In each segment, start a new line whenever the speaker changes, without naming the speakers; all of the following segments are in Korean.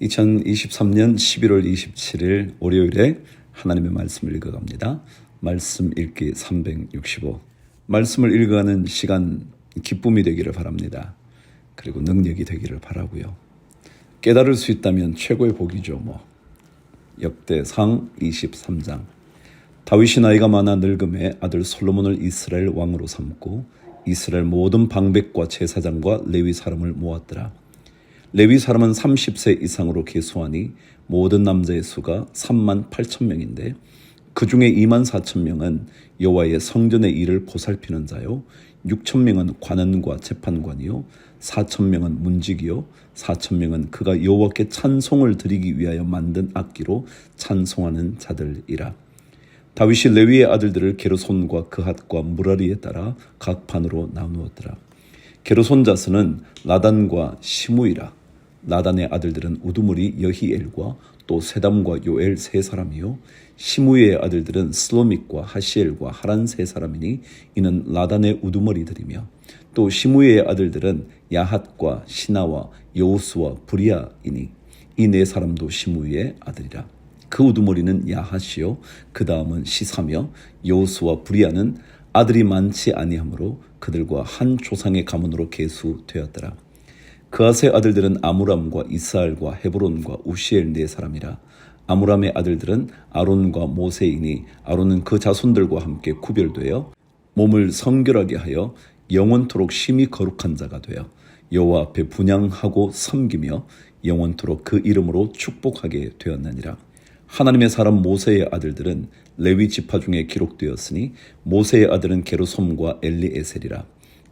2023년 11월 27일 월요일에 하나님의 말씀을 읽어갑니다. 말씀 읽기 365. 말씀을 읽어가는 시간 기쁨이 되기를 바랍니다. 그리고 능력이 되기를 바라고요. 깨달을 수 있다면 최고의 복이죠. 역대상 23장. 다윗이 나이가 많아 늙음에 아들 솔로몬을 이스라엘 왕으로 삼고 이스라엘 모든 방백과 제사장과 레위 사람을 모았더라. 레위 사람은 30세 이상으로 계수하니 모든 남자의 수가 3만 8천 명인데 그 중에 2만 4천 명은 여호와의 성전의 일을 보살피는 자요, 6천 명은 관원과 재판관이요, 4천 명은 문지기요, 4천 명은 그가 여호와께 찬송을 드리기 위하여 만든 악기로 찬송하는 자들이라. 다윗이 레위의 아들들을 게르손과 그핫과 무라리에 따라 각 반으로 나누었더라. 게르손 자손은 라단과 시므이라. 라단의 아들들은 우두머리 여히엘과 또 세담과 요엘 세 사람이요, 시므이의 아들들은 슬로믹과 하시엘과 하란 세 사람이니 이는 라단의 우두머리들이며, 또 시므이의 아들들은 야핫과 시나와 여우스와 브리아이니 이 네 사람도 시므이의 아들이라. 그 우두머리는 야핫이요, 그 다음은 시사며 여우스와 브리아는 아들이 많지 아니하므로 그들과 한 조상의 가문으로 계수되었더라. 그앗의 아들들은 아므람과 이스알과 헤브론과 우시엘 네 사람이라. 아므람의 아들들은 아론과 모세이니 아론은 그 자손들과 함께 구별되어 몸을 성결하게 하여 영원토록 심히 거룩한 자가 되어 여호와 앞에 분향하고 섬기며 영원토록 그 이름으로 축복하게 되었느니라. 하나님의 사람 모세의 아들들은 레위 지파 중에 기록되었으니 모세의 아들은 게르솜과 엘리에셀이라.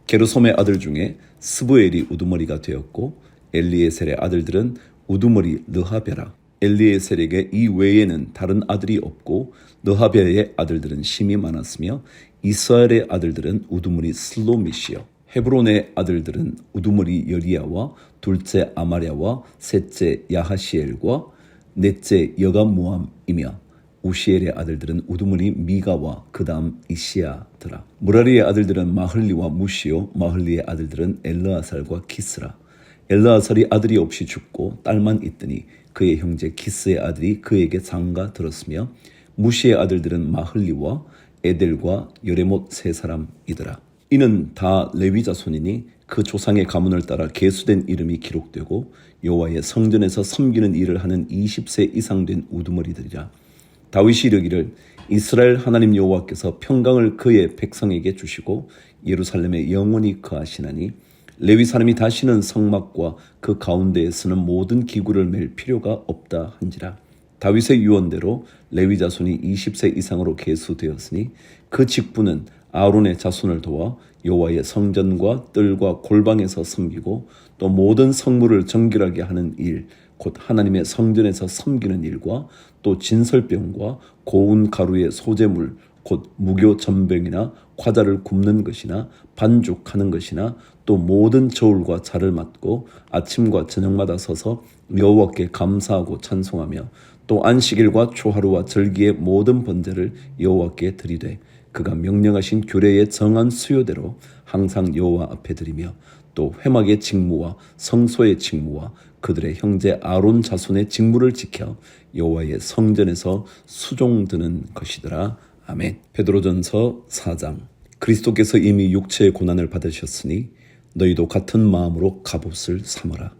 게르솜의 아들 중에 스부엘이 우두머리가 되었고 엘리에셀의 아들들은 우두머리 르하베라. 엘리에셀에게 이 외에는 다른 아들이 없고 르하베의 아들들은 심이 많았으며 이스라엘의 아들들은 우두머리 슬로밋이요, 헤브론의 아들들은 우두머리 여리야와 둘째 아마랴와 셋째 야하시엘과 넷째 여가무함이며 우시엘의 아들들은 우두머리 미가와 그 다음 이시야더라. 무라리의 아들들은 마흘리와 무시요, 마흘리의 아들들은 엘르아살과 키스라. 엘르아살이 아들이 없이 죽고 딸만 있더니 그의 형제 키스의 아들이 그에게 장가 들었으며 무시의 아들들은 마흘리와 에델과 여레못 세 사람이더라. 이는 다 레위 자손이니 그 조상의 가문을 따라 계수된 이름이 기록되고 여호와의 성전에서 섬기는 일을 하는 20세 이상 된 우두머리들이라. 다윗이 이르기를 이스라엘 하나님 여호와께서 평강을 그의 백성에게 주시고 예루살렘에 영원히 거하시나니 레위 사람이 다시는 성막과 그 가운데에 쓰는 모든 기구를 맬 필요가 없다 한지라. 다윗의 유언대로 레위 자손이 20세 이상으로 계수되었으니 그 직분은 아론의 자손을 도와 여호와의 성전과 뜰과 골방에서 섬기고 또 모든 성물을 정결하게 하는 일, 곧 하나님의 성전에서 섬기는 일과 또 진설병과 고운 가루의 소재물, 곧 무교 전병이나 과자를 굽는 것이나 반죽하는 것이나 또 모든 저울과 자를 맡고 아침과 저녁마다 서서 여호와께 감사하고 찬송하며 또 안식일과 초하루와 절기의 모든 번제를 여호와께 드리되 그가 명령하신 규례의 정한 수요대로 항상 여호와 앞에 드리며 또 회막의 직무와 성소의 직무와 그들의 형제 아론 자손의 직무를 지켜 여호와의 성전에서 수종드는 것이더라. 아멘. 베드로전서 4장. 그리스도께서 이미 육체의 고난을 받으셨으니 너희도 같은 마음으로 갑옷을 삼으라.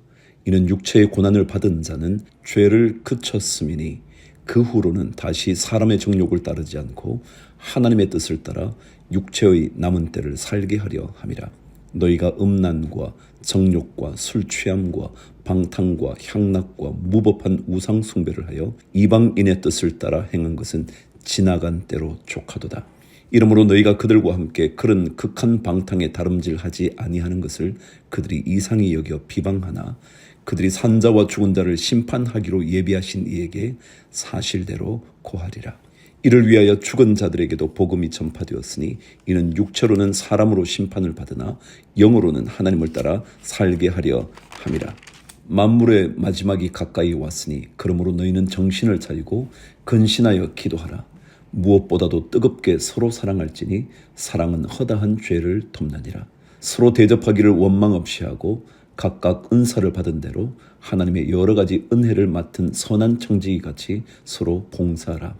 이는 육체의 고난을 받은 자는 죄를 그쳤음이니 그 후로는 다시 사람의 정욕을 따르지 않고 하나님의 뜻을 따라 육체의 남은 때를 살게 하려 함이라. 너희가 음란과 정욕과 술 취함과 방탕과 향락과 무법한 우상 숭배를 하여 이방인의 뜻을 따라 행한 것은 지나간 때로 족하도다. 이러므로 너희가 그들과 함께 그런 극한 방탕에 다름질하지 아니하는 것을 그들이 이상히 여겨 비방하나 그들이 산자와 죽은 자를 심판하기로 예비하신 이에게 사실대로 고하리라. 이를 위하여 죽은 자들에게도 복음이 전파되었으니 이는 육체로는 사람으로 심판을 받으나 영으로는 하나님을 따라 살게 하려 함이라. 만물의 마지막이 가까이 왔으니 그러므로 너희는 정신을 차리고 근신하여 기도하라. 무엇보다도 뜨겁게 서로 사랑할지니 사랑은 허다한 죄를 덮느니라. 서로 대접하기를 원망 없이 하고 각각 은사를 받은 대로 하나님의 여러 가지 은혜를 맡은 선한 청지기 같이 서로 봉사하라.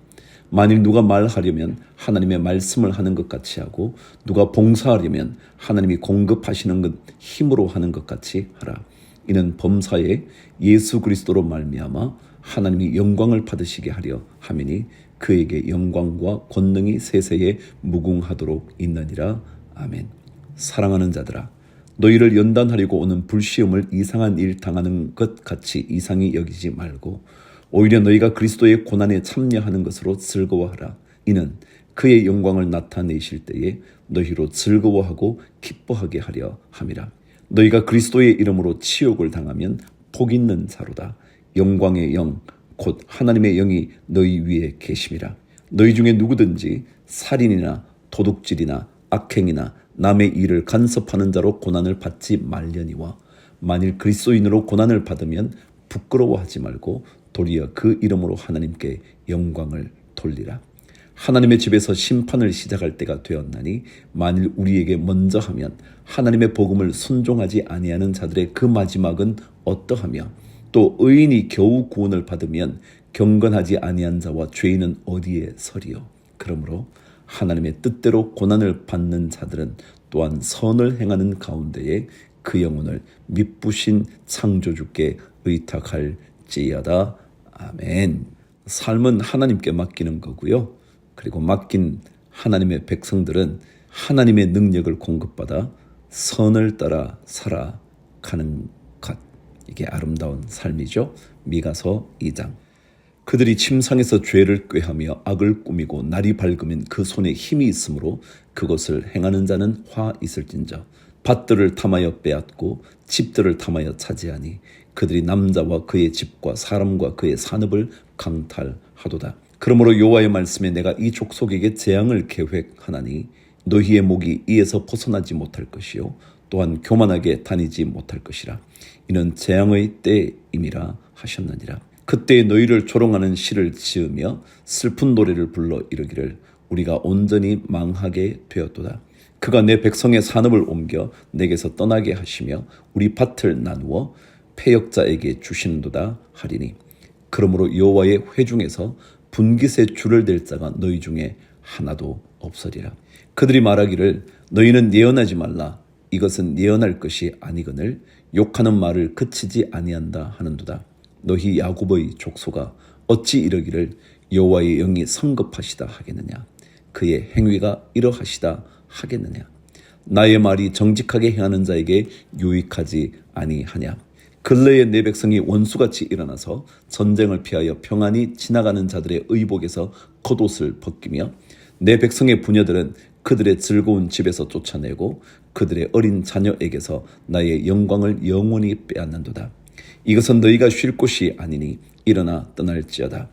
만일 누가 말하려면 하나님의 말씀을 하는 것 같이 하고 누가 봉사하려면 하나님이 공급하시는 것 힘으로 하는 것 같이 하라. 이는 범사에 예수 그리스도로 말미암아 하나님이 영광을 받으시게 하려 함이니 그에게 영광과 권능이 세세에 무궁하도록 있느니라. 아멘. 사랑하는 자들아, 너희를 연단하려고 오는 불시험을 이상한 일 당하는 것 같이 이상히 여기지 말고 오히려 너희가 그리스도의 고난에 참여하는 것으로 즐거워하라. 이는 그의 영광을 나타내실 때에 너희로 즐거워하고 기뻐하게 하려 함이라. 너희가 그리스도의 이름으로 치욕을 당하면 복 있는 자로다. 영광의 영 곧 하나님의 영이 너희 위에 계심이라. 너희 중에 누구든지 살인이나 도둑질이나 악행이나 남의 일을 간섭하는 자로 고난을 받지 말려니와 만일 그리스도인으로 고난을 받으면 부끄러워하지 말고 도리어 그 이름으로 하나님께 영광을 돌리라. 하나님의 집에서 심판을 시작할 때가 되었나니 만일 우리에게 먼저 하면 하나님의 복음을 순종하지 아니하는 자들의 그 마지막은 어떠하며 또 의인이 겨우 구원을 받으면 경건하지 아니한 자와 죄인은 어디에 서리요. 그러므로 하나님의 뜻대로 고난을 받는 자들은 또한 선을 행하는 가운데에 그 영혼을 미쁘신 창조주께 의탁할지어다. 아멘. 삶은 하나님께 맡기는 거고요. 그리고 맡긴 하나님의 백성들은 하나님의 능력을 공급받아 선을 따라 살아가는 것. 이게 아름다운 삶이죠. 미가서 2장. 그들이 침상에서 죄를 꾀하며 악을 꾸미고 날이 밝으면 그 손에 힘이 있으므로 그것을 행하는 자는 화 있을진저. 밭들을 탐하여 빼앗고 집들을 탐하여 차지하니 그들이 남자와 그의 집과 사람과 그의 산업을 강탈하도다. 그러므로 여호와의 말씀에 내가 이 족속에게 재앙을 계획하나니 너희의 목이 이에서 벗어나지 못할 것이요 또한 교만하게 다니지 못할 것이라. 이는 재앙의 때임이라 하셨느니라. 그때 너희를 조롱하는 시를 지으며 슬픈 노래를 불러 이르기를 우리가 온전히 망하게 되었도다. 그가 내 백성의 산업을 옮겨 내게서 떠나게 하시며 우리 밭을 나누어 패역자에게 주시는도다 하리니 그러므로 여호와의 회중에서 분깃에 줄을 댈 자가 너희 중에 하나도 없으리라. 그들이 말하기를 너희는 예언하지 말라. 이것은 예언할 것이 아니거늘 욕하는 말을 그치지 아니한다 하는도다. 너희 야곱의 족속아 어찌 이러기를 여호와의 영이 성급하시다 하겠느냐. 그의 행위가 이러하시다 하겠느냐. 나의 말이 정직하게 행하는 자에게 유익하지 아니하냐. 근래에 내 백성이 원수같이 일어나서 전쟁을 피하여 평안히 지나가는 자들의 의복에서 겉옷을 벗기며 내 백성의 부녀들은 그들의 즐거운 집에서 쫓아내고 그들의 어린 자녀에게서 나의 영광을 영원히 빼앗는도다. 이것은 너희가 쉴 곳이 아니니 일어나 떠날지어다.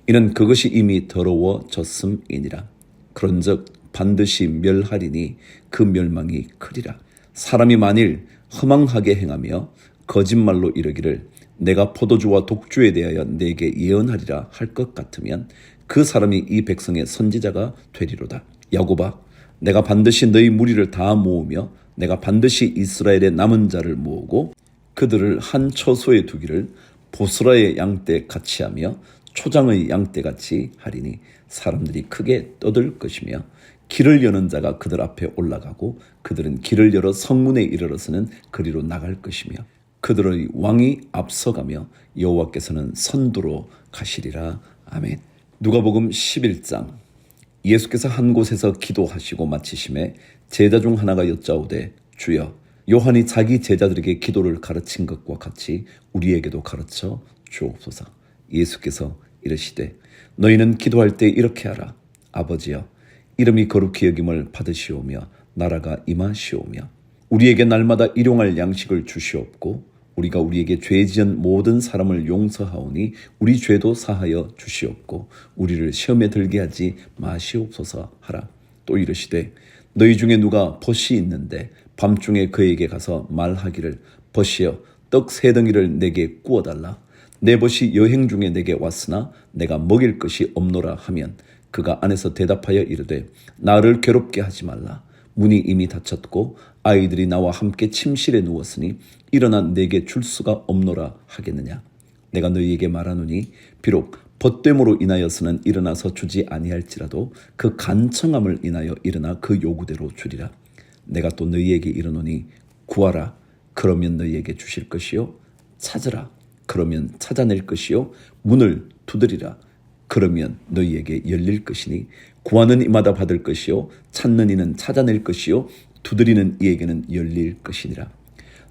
이는 그것이 이미 더러워졌음이니라. 그런즉 반드시 멸하리니 그 멸망이 크리라. 사람이 만일 허망하게 행하며 거짓말로 이르기를 내가 포도주와 독주에 대하여 내게 예언하리라 할 것 같으면 그 사람이 이 백성의 선지자가 되리로다. 야곱아 내가 반드시 너희 무리를 다 모으며 내가 반드시 이스라엘의 남은 자를 모으고 그들을 한 처소에 두기를 보스라의 양떼 같이 하며 초장의 양떼 같이 하리니 사람들이 크게 떠들 것이며 길을 여는 자가 그들 앞에 올라가고 그들은 길을 열어 성문에 이르러서는 그리로 나갈 것이며 그들의 왕이 앞서가며 여호와께서는 선두로 가시리라. 아멘. 누가복음 11장. 예수께서 한 곳에서 기도하시고 마치심에 제자 중 하나가 여짜오되 주여 요한이 자기 제자들에게 기도를 가르친 것과 같이 우리에게도 가르쳐 주옵소서. 예수께서 이르시되 너희는 기도할 때 이렇게 하라. 아버지여 이름이 거룩히 여김을 받으시오며 나라가 임하시오며 우리에게 날마다 일용할 양식을 주시옵고 우리가 우리에게 죄 지은 모든 사람을 용서하오니 우리 죄도 사하여 주시옵고 우리를 시험에 들게 하지 마시옵소서 하라. 또 이르시되 너희 중에 누가 벗이 있는데 밤중에 그에게 가서 말하기를 벗이여 떡 3덩이를 내게 구워달라. 내 벗이 여행 중에 내게 왔으나 내가 먹일 것이 없노라 하면 그가 안에서 대답하여 이르되 나를 괴롭게 하지 말라. 문이 이미 닫혔고 아이들이 나와 함께 침실에 누웠으니 일어나 내게 줄 수가 없노라 하겠느냐. 내가 너희에게 말하노니 비록 벗됨으로 인하여서는 일어나서 주지 아니할지라도 그 간청함을 인하여 일어나 그 요구대로 주리라. 내가 또 너희에게 이르노니 구하라 그러면 너희에게 주실 것이요 찾으라 그러면 찾아낼 것이요 문을 두드리라 그러면 너희에게 열릴 것이니 구하는 이마다 받을 것이요 찾는 이는 찾아낼 것이요 두드리는 이에게는 열릴 것이니라.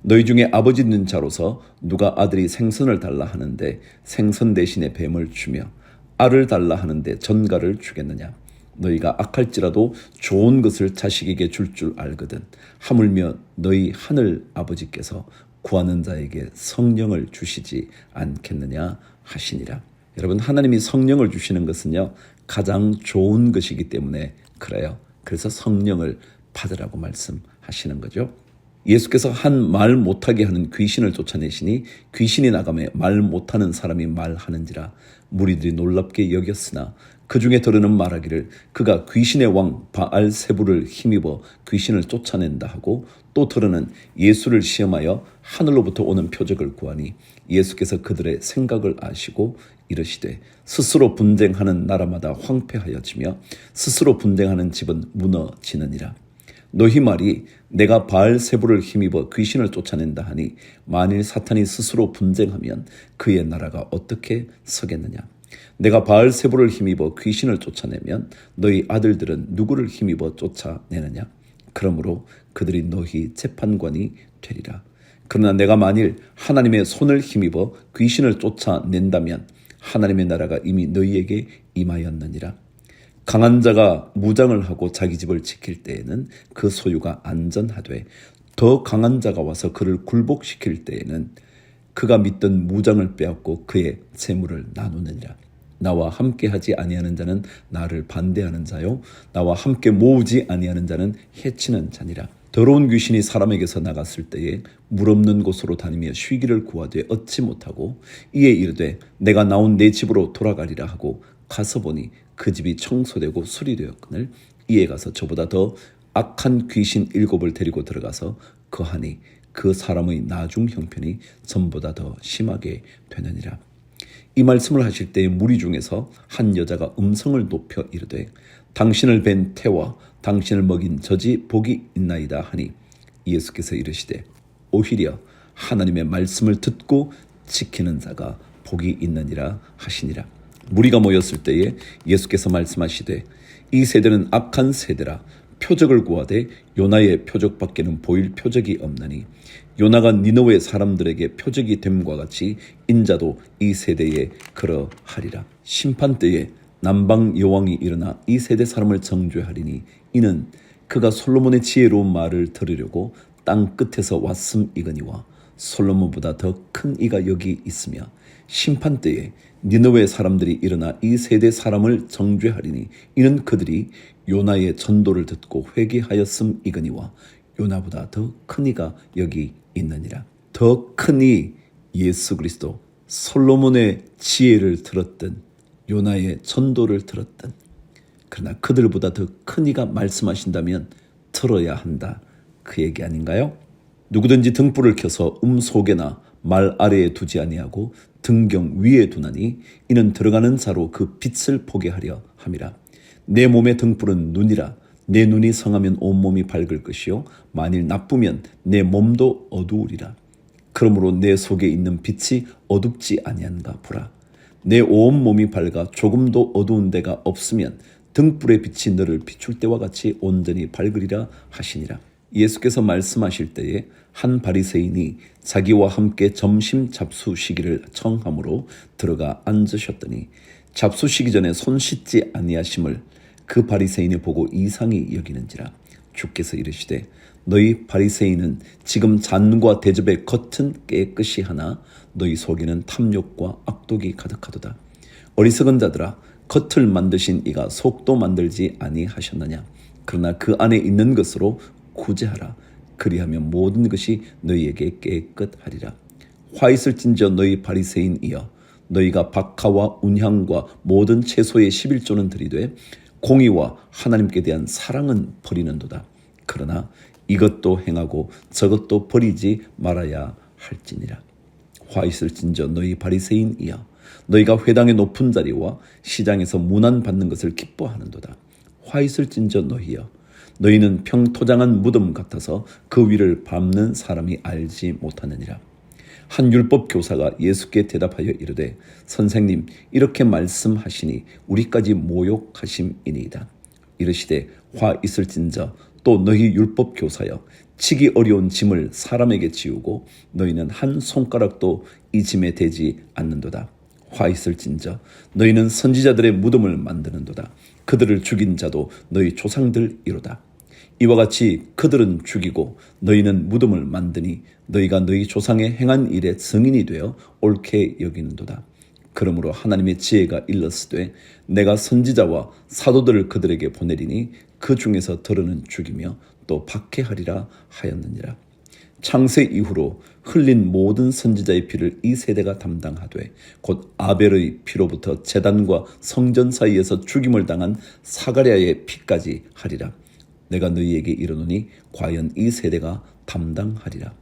너희 중에 아버지 있는 자로서 누가 아들이 생선을 달라 하는데 생선 대신에 뱀을 주며 알을 달라 하는데 전갈을 주겠느냐. 너희가 악할지라도 좋은 것을 자식에게 줄 알거든 하물며 너희 하늘 아버지께서 구하는 자에게 성령을 주시지 않겠느냐 하시니라. 여러분, 하나님이 성령을 주시는 것은요 가장 좋은 것이기 때문에 그래요. 그래서 성령을 받으라고 말씀하시는 거죠. 예수께서 한 말 못하게 하는 귀신을 쫓아내시니 귀신이 나가매 말 못하는 사람이 말하는지라. 무리들이 놀랍게 여겼으나 그 중에 더러는 말하기를 그가 귀신의 왕 바알세부를 힘입어 귀신을 쫓아낸다 하고, 또 더러는 예수를 시험하여 하늘로부터 오는 표적을 구하니 예수께서 그들의 생각을 아시고 이르시되 스스로 분쟁하는 나라마다 황폐하여지며 스스로 분쟁하는 집은 무너지느니라. 너희 말이 내가 바알세부를 힘입어 귀신을 쫓아낸다 하니 만일 사탄이 스스로 분쟁하면 그의 나라가 어떻게 서겠느냐. 내가 바알세부를 힘입어 귀신을 쫓아내면 너희 아들들은 누구를 힘입어 쫓아내느냐. 그러므로 그들이 너희 재판관이 되리라. 그러나 내가 만일 하나님의 손을 힘입어 귀신을 쫓아낸다면 하나님의 나라가 이미 너희에게 임하였느니라. 강한 자가 무장을 하고 자기 집을 지킬 때에는 그 소유가 안전하되 더 강한 자가 와서 그를 굴복시킬 때에는 그가 믿던 무장을 빼앗고 그의 재물을 나누느니라. 나와 함께하지 아니하는 자는 나를 반대하는 자요 나와 함께 모으지 아니하는 자는 해치는 자니라. 더러운 귀신이 사람에게서 나갔을 때에 물 없는 곳으로 다니며 쉬기를 구하되 얻지 못하고 이에 이르되 내가 나온 내 집으로 돌아가리라 하고 가서 보니 그 집이 청소되고 수리되었거늘 이에 가서 저보다 더 악한 귀신 7을 데리고 들어가서 거하니 그 사람의 나중 형편이 전보다 더 심하게 되느니라. 이 말씀을 하실 때에 무리 중에서 한 여자가 음성을 높여 이르되 당신을 뵌 태와 당신을 먹인 젖이 복이 있나이다 하니 예수께서 이르시되 오히려 하나님의 말씀을 듣고 지키는 자가 복이 있느니라 하시니라. 무리가 모였을 때에 예수께서 말씀하시되 이 세대는 악한 세대라. 표적을 구하되 요나의 표적밖에는 보일 표적이 없나니 요나가 니느웨 사람들에게 표적이 됨과 같이 인자도 이 세대에 그러하리라. 심판 때에 남방 여왕이 일어나 이 세대 사람을 정죄하리니 이는 그가 솔로몬의 지혜로운 말을 들으려고 땅 끝에서 왔음이거니와 솔로몬보다 더 큰 이가 여기 있으며 심판 때에 니느웨 사람들이 일어나 이 세대 사람을 정죄하리니 이는 그들이 요나의 전도를 듣고 회개하였음이거니와 요나보다 더 큰 이가 여기 있느니라. 더 큰 이 예수 그리스도, 솔로몬의 지혜를 들었던 요나의 전도를 들었던, 그러나 그들보다 더 큰 이가 말씀하신다면 들어야 한다, 그 얘기 아닌가요? 누구든지 등불을 켜서 속에나 말 아래에 두지 아니하고 등경 위에 두나니 이는 들어가는 자로 그 빛을 보게 하려 함이라. 내 몸의 등불은 눈이라. 내 눈이 성하면 온몸이 밝을 것이요 만일 나쁘면 내 몸도 어두우리라. 그러므로 내 속에 있는 빛이 어둡지 아니한가 보라. 내 온몸이 밝아 조금도 어두운 데가 없으면 등불의 빛이 너를 비출 때와 같이 온전히 밝으리라 하시니라. 예수께서 말씀하실 때에 한 바리새인이 자기와 함께 점심 잡수시기를 청함으로 들어가 앉으셨더니 잡수시기 전에 손 씻지 아니하심을 그 바리새인이 보고 이상히 여기는지라. 주께서 이르시되 너희 바리새인은 지금 잔과 대접의 겉은 깨끗이 하나 너희 속에는 탐욕과 악독이 가득하도다. 어리석은 자들아, 겉을 만드신 이가 속도 만들지 아니하셨느냐. 그러나 그 안에 있는 것으로 구제하라. 그리하면 모든 것이 너희에게 깨끗하리라. 화 있을진저 너희 바리새인이여, 너희가 박하와 운향과 모든 채소의 11조는 들이되 공의와 하나님께 대한 사랑은 버리는도다. 그러나 이것도 행하고 저것도 버리지 말아야 할지니라. 화 있을진저 너희 바리새인이여, 너희가 회당의 높은 자리와 시장에서 문안 받는 것을 기뻐하는도다. 화 있을진저 너희여, 너희는 평토장한 무덤 같아서 그 위를 밟는 사람이 알지 못하느니라. 한 율법 교사가 예수께 대답하여 이르되, 선생님, 이렇게 말씀하시니 우리까지 모욕하심이니이다. 이르시되, 화 있을진저 또 너희 율법 교사여, 치기 어려운 짐을 사람에게 지우고 너희는 한 손가락도 이 짐에 대지 않는도다. 화 있을진저 너희는 선지자들의 무덤을 만드는도다. 그들을 죽인 자도 너희 조상들이로다. 이와 같이 그들은 죽이고 너희는 무덤을 만드니 너희가 너희 조상의 행한 일의 증인이 되어 옳게 여기는도다. 그러므로 하나님의 지혜가 일렀으되, 내가 선지자와 사도들을 그들에게 보내리니 그 중에서 더러는 죽이며 또 박해하리라 하였느니라. 창세 이후로 흘린 모든 선지자의 피를 이 세대가 담당하되, 곧 아벨의 피로부터 제단과 성전 사이에서 죽임을 당한 사가랴의 피까지 하리라. 내가 너희에게 이르노니 과연 이 세대가 담당하리라.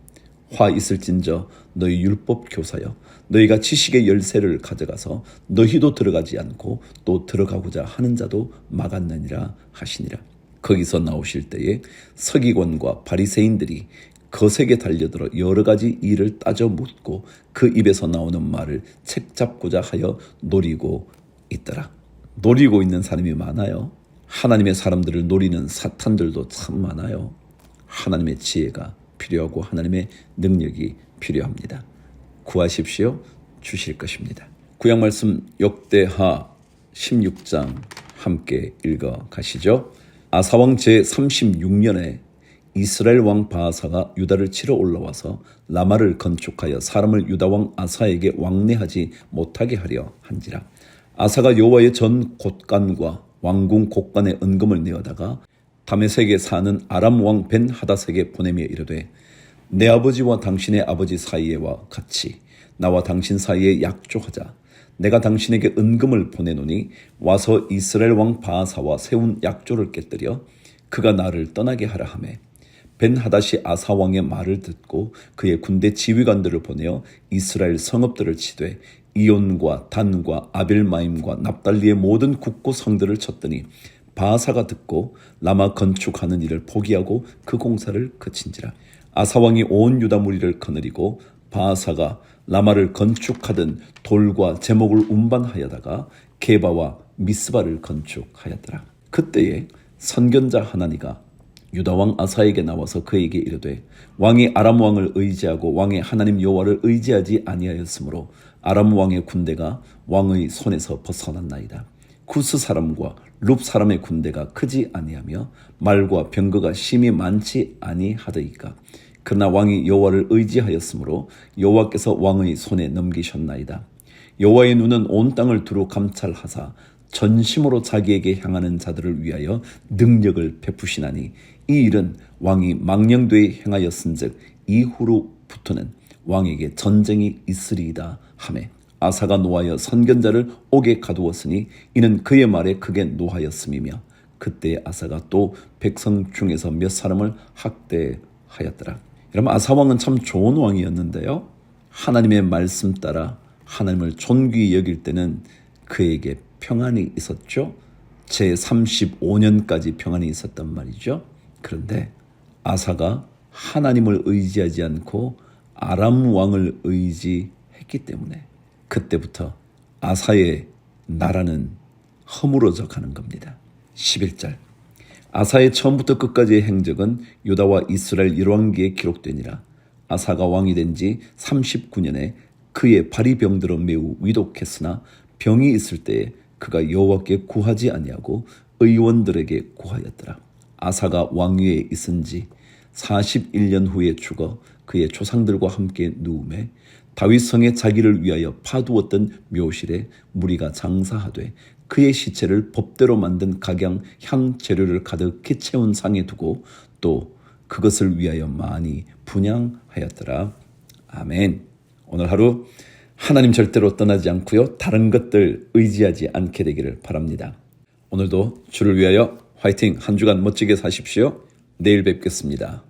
화 있을진저 너희 율법 교사여, 너희가 지식의 열쇠를 가져가서 너희도 들어가지 않고 또 들어가고자 하는 자도 막았느니라 하시니라. 거기서 나오실 때에 서기관과 바리새인들이 거세게 달려들어 여러 가지 일을 따져 묻고 그 입에서 나오는 말을 책잡고자 하여 노리고 있더라. 노리고 있는 사람이 많아요. 하나님의 사람들을 노리는 사탄들도 참 많아요. 하나님의 지혜가 필요하고 하나님의 능력이 필요합니다. 구하십시오. 주실 것입니다. 구약 말씀 역대하 16장 함께 읽어 가시죠. 아사왕 제36년에 이스라엘 왕 바하사가 유다를 치러 올라와서 라마를 건축하여 사람을 유다 왕 아사에게 왕래하지 못하게 하려 한지라. 아사가 여호와의 전 곳간과 왕궁 곳간의 은금을 내어다가 다메섹에 사는 아람 왕 벤 하닷에게 보내며 이르되, 내 아버지와 당신의 아버지 사이에와 같이 나와 당신 사이에 약조하자. 내가 당신에게 은금을 보내노니 와서 이스라엘 왕 바하사와 세운 약조를 깨뜨려 그가 나를 떠나게 하라 하매, 벤 하닷이 아사 왕의 말을 듣고 그의 군대 지휘관들을 보내어 이스라엘 성읍들을 치되 이온과 단과 아벨마임과 납달리의 모든 국고 성들을 쳤더니 바하사가 듣고 라마 건축하는 일을 포기하고 그 공사를 그친지라. 아사 왕이 온 유다 무리를 거느리고 바하사가 라마를 건축하던 돌과 제목을 운반하여다가 게바와 미스바를 건축하였더라. 그때에 선견자 하나니가 유다 왕 아사에게 나와서 그에게 이르되, 왕이 아람 왕을 의지하고 왕의 하나님 여호와를 의지하지 아니하였으므로 아람 왕의 군대가 왕의 손에서 벗어났나이다. 구스 사람과 룹 사람의 군대가 크지 아니하며 말과 병거가 심히 많지 아니하더이까. 그러나 왕이 여호와를 의지하였으므로 여호와께서 왕의 손에 넘기셨나이다. 여호와의 눈은 온 땅을 두루 감찰하사 전심으로 자기에게 향하는 자들을 위하여 능력을 베푸시나니, 이 일은 왕이 망령되이 행하였은즉 이후로부터는 왕에게 전쟁이 있으리이다 하매, 아사가 노하여 선견자를 옥에 가두었으니 이는 그의 말에 크게 노하였음이며, 그때 아사가 또 백성 중에서 몇 사람을 학대하였더라. 여러분, 아사 왕은 참 좋은 왕이었는데요, 하나님의 말씀 따라 하나님을 존귀히 여길 때는 그에게 평안이 있었죠. 제35년까지 평안이 있었단 말이죠. 그런데 아사가 하나님을 의지하지 않고 아람 왕을 의지했기 때문에 그때부터 아사의 나라는 허물어져 가는 겁니다. 11절, 아사의 처음부터 끝까지의 행적은 유다와 이스라엘 열왕기에 기록되니라. 아사가 왕이 된 지 39년에 그의 발이 병들어 매우 위독했으나 병이 있을 때에 그가 여호와께 구하지 아니하고 의원들에게 구하였더라. 아사가 왕위에 있은 지 41년 후에 죽어 그의 조상들과 함께 누우매 다윗 성에 자기를 위하여 파두었던 묘실에 무리가 장사하되 그의 시체를 법대로 만든 각양 향 재료를 가득히 채운 상에 두고 또 그것을 위하여 많이 분향하였더라. 아멘. 오늘 하루 하나님 절대로 떠나지 않고요, 다른 것들 의지하지 않게 되기를 바랍니다. 오늘도 주를 위하여 화이팅! 한 주간 멋지게 사십시오. 내일 뵙겠습니다.